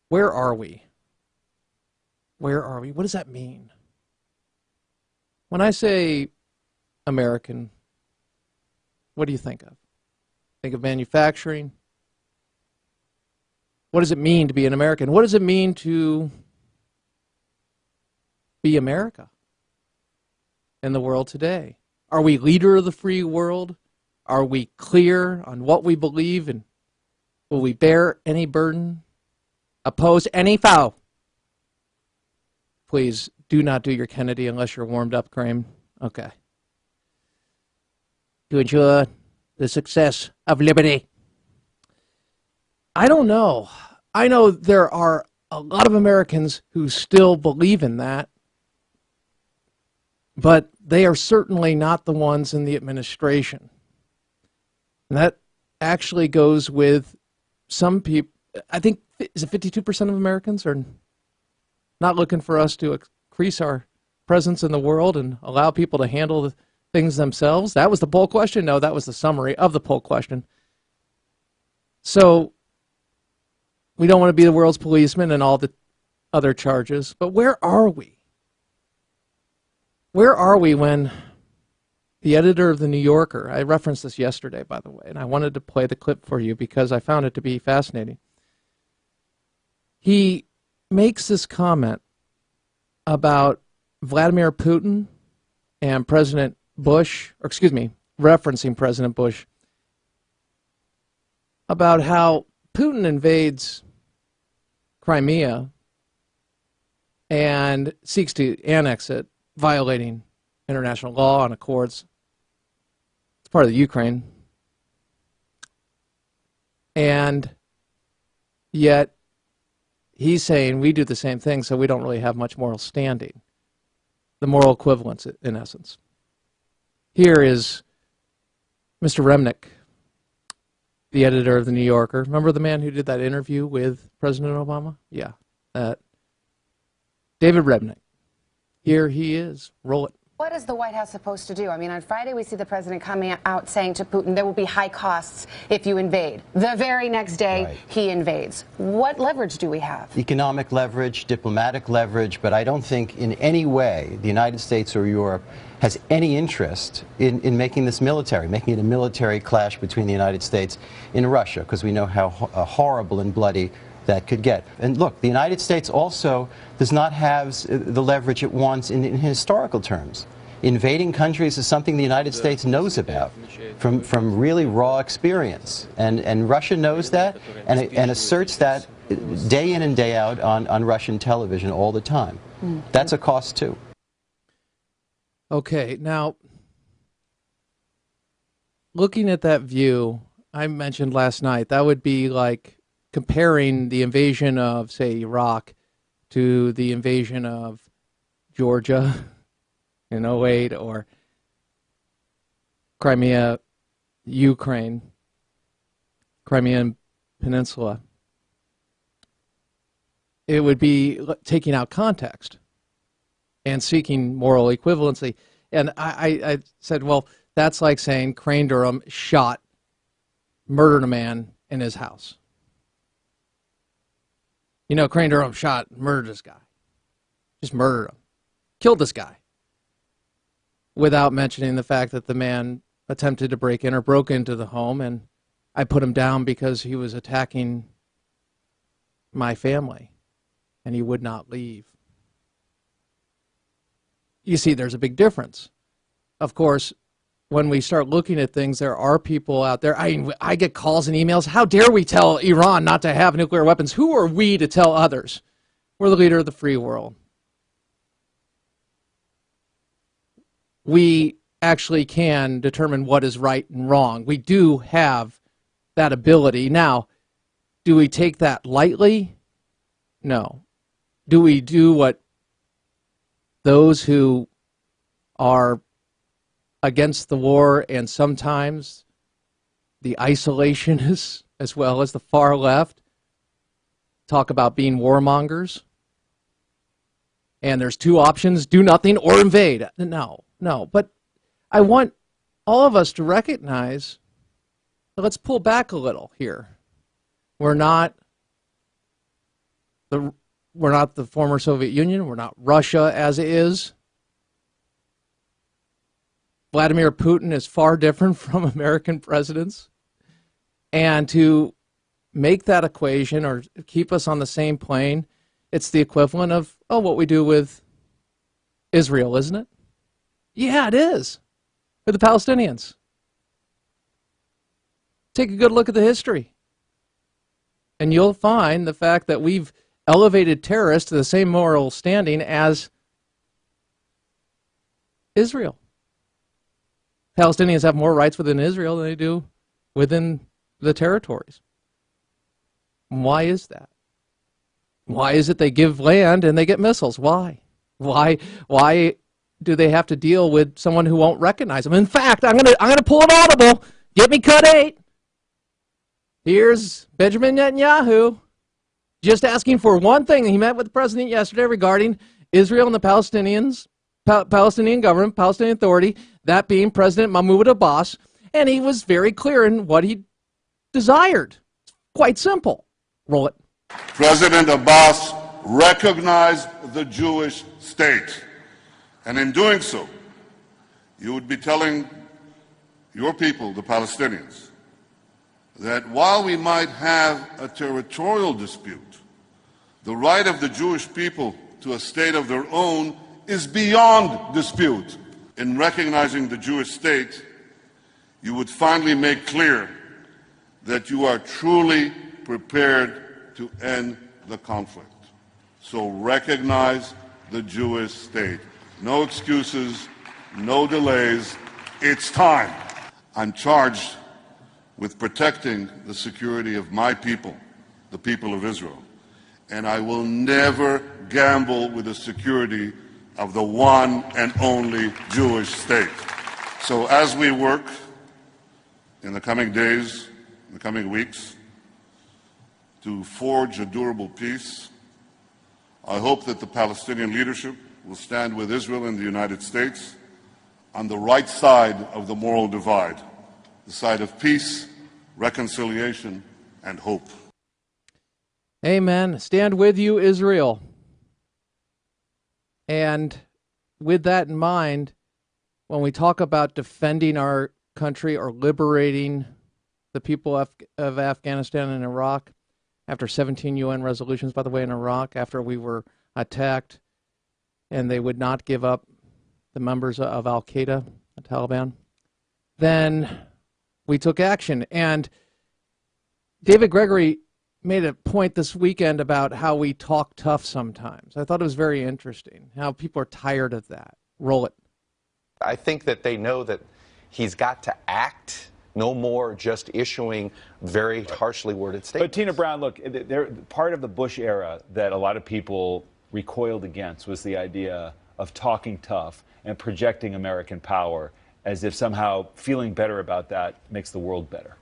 Where are we? Where are we? What does that mean? When I say American, what do you think of? Think of manufacturing? What does it mean to be an American? What does it mean to be America in the world today? Are we leader of the free world? Are we clear on what we believe, and will we bear any burden, oppose any foe? Please do not do your Kennedy unless you're warmed up, Crane. Okay. To ensure the success of liberty. I don't know. I know there are a lot of Americans who still believe in that, but they are certainly not the ones in the administration. And that actually goes with some people. I think, is it 52% of Americans are not looking for us to increase our presence in the world and allow people to handle the things themselves? That was the poll question? No, that was the summary of the poll question. So we don't want to be the world's policeman and all the other charges, but where are we? Where are we when the editor of the New Yorker, I referenced this yesterday, by the way, and I wanted to play the clip for you because I found it to be fascinating. He makes this comment about Vladimir Putin and President Bush, or excuse me, referencing President Bush, about how Putin invades Crimea and seeks to annex it, violating international law and accords. It's part of the Ukraine. And yet he's saying we do the same thing, so we don't really have much moral standing. The moral equivalence, in essence. Here is Mr. Remnick, the editor of the New Yorker. Remember the man who did that interview with President Obama? Yeah, David Remnick. Here he is. Roll it. What is the White House supposed to do? I mean, on Friday we see the president coming out saying to Putin there will be high costs if you invade. The very next day he invades. What leverage do we have? Economic leverage, diplomatic leverage, but I don't think in any way the United States or Europe has any interest in making this military, making it a military clash between the United States and Russia, because we know how horrible and bloody that could get. And look, the United States also does not have the leverage it wants in historical terms. Invading countries is something the United States knows about from really raw experience. And Russia knows that and asserts that day in and day out on Russian television all the time. That's a cost too. Okay, now, looking at that view, I mentioned last night, that would be like comparing the invasion of, say, Iraq to the invasion of Georgia in 08 or Crimea, Ukraine, Crimean Peninsula. It would be taking out context and seeking moral equivalency. And I said, well, that's like saying Crane Durham murdered a man in his house. You know, Crane Durham murdered this guy. Just murdered him. Killed this guy. Without mentioning the fact that the man attempted to break in or broke into the home, and I put him down because he was attacking my family, and he would not leave. You see, there's a big difference. Of course, when we start looking at things, there are people out there. I get calls and emails. How dare we tell Iran not to have nuclear weapons? Who are we to tell others? We're the leader of the free world. We actually can determine what is right and wrong. We do have that ability. Now, do we take that lightly? No. Do we do what those who are against the war and sometimes the isolationists as well as the far left talk about being warmongers? And there's two options, do nothing or invade. No. But I want all of us to recognize, let's pull back a little here. We're not We're not the former Soviet Union. We're not Russia as is. Vladimir Putin is far different from American presidents. And to make that equation or keep us on the same plane, it's the equivalent of, what we do with Israel, isn't it? Yeah, it is. With the Palestinians. Take a good look at the history. And you'll find the fact that we've elevated terrorists to the same moral standing as Israel. Palestinians have more rights within Israel than they do within the territories. Why is that? Why is it they give land and they get missiles? Why? Why do they have to deal with someone who won't recognize them? In fact, I'm gonna pull an audible. Get me cut 8. Here's Benjamin Netanyahu just asking for one thing. He met with the president yesterday regarding Israel and the Palestinians, Palestinian government, Palestinian Authority, that being President Mahmoud Abbas, and he was very clear in what he desired. Quite simple. Roll it. President Abbas recognized the Jewish state, and in doing so, you would be telling your people, the Palestinians, that while we might have a territorial dispute, the right of the Jewish people to a state of their own is beyond dispute. In recognizing the Jewish state, you would finally make clear that you are truly prepared to end the conflict. So recognize the Jewish state. No excuses, no delays. It's time. I'm charged with protecting the security of my people, the people of Israel. And I will never gamble with the security of the one and only Jewish state. So as we work in the coming days, in the coming weeks, to forge a durable peace, I hope that the Palestinian leadership will stand with Israel and the United States on the right side of the moral divide, the side of peace, reconciliation, and hope. Amen. Stand with you, Israel. And with that in mind, when we talk about defending our country or liberating the people of Afghanistan and Iraq, after 17 UN resolutions, by the way, in Iraq, after we were attacked, and they would not give up the members of Al-Qaeda, the Taliban, then we took action. And David Gregory made a point this weekend about how we talk tough sometimes. I thought it was very interesting, how people are tired of that. Roll it. I think that they know that he's got to act, no more just issuing very harshly worded statements. But Tina Brown, look, part of the Bush era that a lot of people recoiled against was the idea of talking tough and projecting American power as if somehow feeling better about that makes the world better.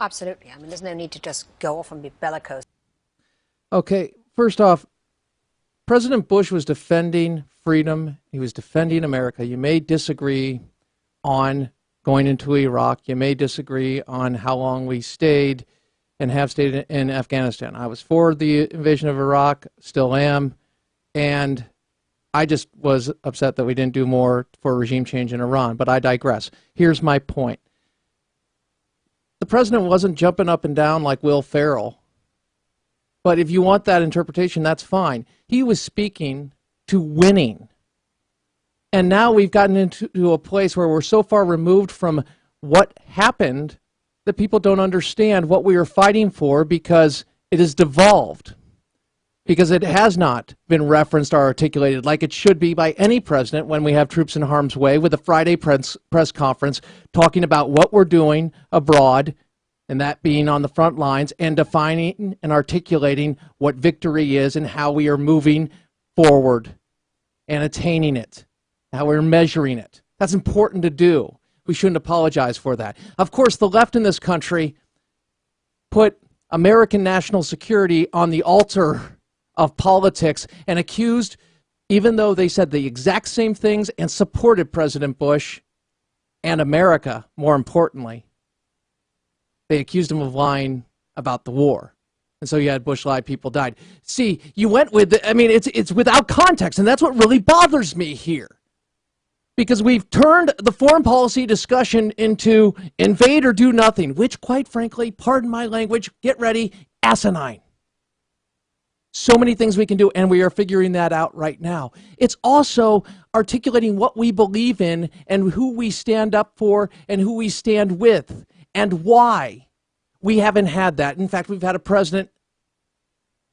Absolutely. I mean, there's no need to just go off and be bellicose. Okay, first off, President Bush was defending freedom. He was defending America. You may disagree on going into Iraq. You may disagree on how long we stayed and have stayed in Afghanistan. I was for the invasion of Iraq, still am, and I just was upset that we didn't do more for regime change in Iran, but I digress. Here's my point. The president wasn't jumping up and down like Will Ferrell, but if you want that interpretation, that's fine. He was speaking to winning. And now we've gotten into a place where we're so far removed from what happened that people don't understand what we are fighting for because it is devolved. Because it has not been referenced or articulated like it should be by any president when we have troops in harm's way with a Friday press conference talking about what we're doing abroad, and that being on the front lines, and defining and articulating what victory is and how we are moving forward and attaining it, how we're measuring it. That's important to do. We shouldn't apologize for that. Of course, the left in this country put American national security on the altar of politics and accused, even though they said the exact same things and supported President Bush and America, more importantly, they accused him of lying about the war. And so you had Bush lie, people died. See, you went with, it's without context, and that's what really bothers me here. Because we've turned the foreign policy discussion into invade or do nothing, which, quite frankly, pardon my language, get ready, asinine. So many things we can do, and we are figuring that out right now. It's also articulating what we believe in and who we stand up for and who we stand with and why. We haven't had that. In fact, we've had a president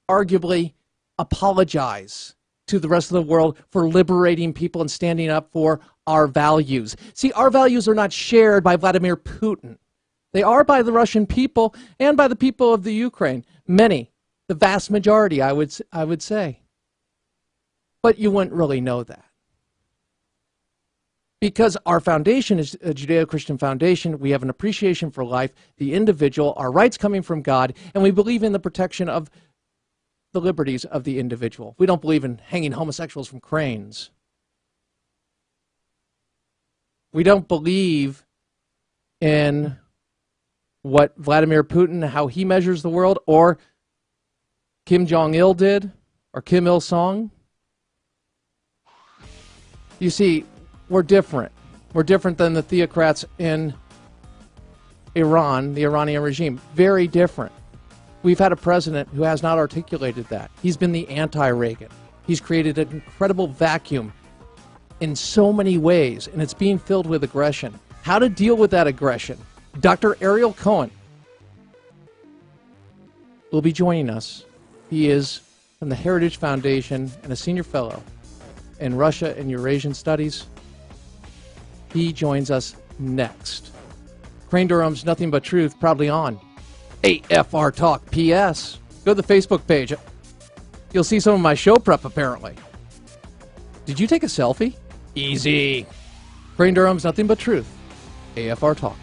arguably apologize to the rest of the world for liberating people and standing up for our values. See, our values are not shared by Vladimir Putin. They are by the Russian people and by the people of the Ukraine. Many, the vast majority, I would say. But you wouldn't really know that. Because our foundation is a Judeo-Christian foundation, we have an appreciation for life, the individual, our rights coming from God, and we believe in the protection of the liberties of the individual. We don't believe in hanging homosexuals from cranes. We don't believe in what Vladimir Putin, how he measures the world, or Kim Jong-il did, or Kim Il-sung. You see, we're different. We're different than the theocrats in Iran, the Iranian regime. Very different. We've had a president who has not articulated that. He's been the anti-Reagan. He's created an incredible vacuum in so many ways, and it's being filled with aggression. How to deal with that aggression? Dr. Ariel Cohen will be joining us. He is from the Heritage Foundation and a senior fellow in Russia and Eurasian Studies. He joins us next. Crane Durham's Nothing But Truth, proudly on AFR Talk. P.S. Go to the Facebook page. You'll see some of my show prep, apparently. Did you take a selfie? Easy. Crane Durham's Nothing But Truth. AFR Talk.